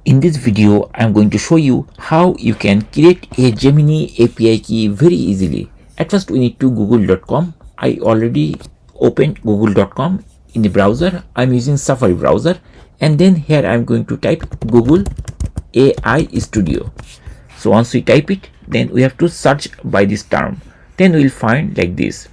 In this video, I'm going to show you how you can create a Gemini API key very easily. At first, we need to google.com. I already opened google.com in the browser. I'm using Safari browser, and then here I'm going to type Google AI Studio. So once we type it, then we have to search by this term. Then we'll find like this,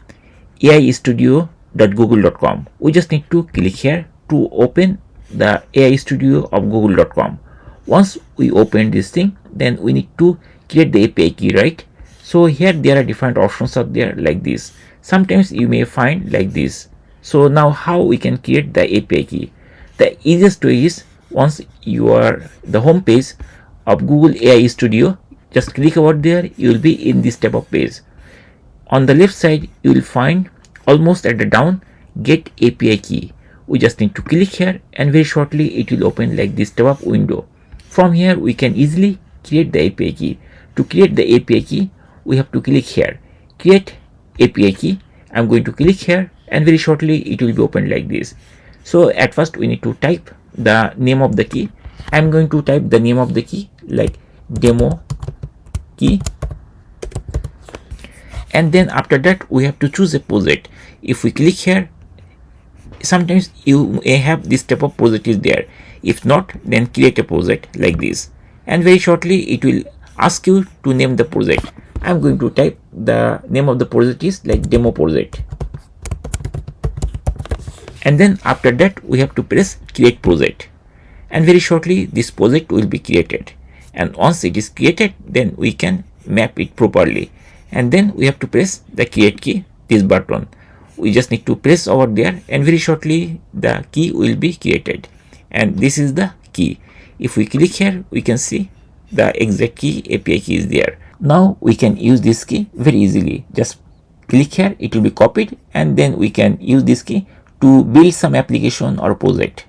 aistudio.google.com. We just need to click here to open the AI Studio of google.com. Once we open this thing, then we need to create the API key, right? So here there are different options out there like this. Sometimes you may find like this. So now how we can create the API key? The easiest way is, once you are the home page of Google AI Studio, just click over there, you will be in this type of page. On the left side, you will find almost at the down, get API key. We just need to click here, and very shortly it will open like this type of window. From here, we can easily create the API key. To create the API key, we have to click here, create API key. I'm going to click here, and very shortly it will be opened like this. So at first we need to type the name of the key. I'm going to type the name of the key like demo key, and then after that we have to choose a project. If we click here, sometimes you may have this type of project is there. If not, then create a project like this, and very shortly it will ask you to name the project. I'm going to type the name of the project is like demo project, and then after that we have to press create project, and very shortly this project will be created. And once it is created, then we can map it properly, and then we have to press the create key, this button. We just need to press over there, and very shortly the key will be created, and this is the key. If we click here, we can see the exact key, API key is there. Now we can use this key very easily. Just click here, it will be copied, and then we can use this key to build some application or project.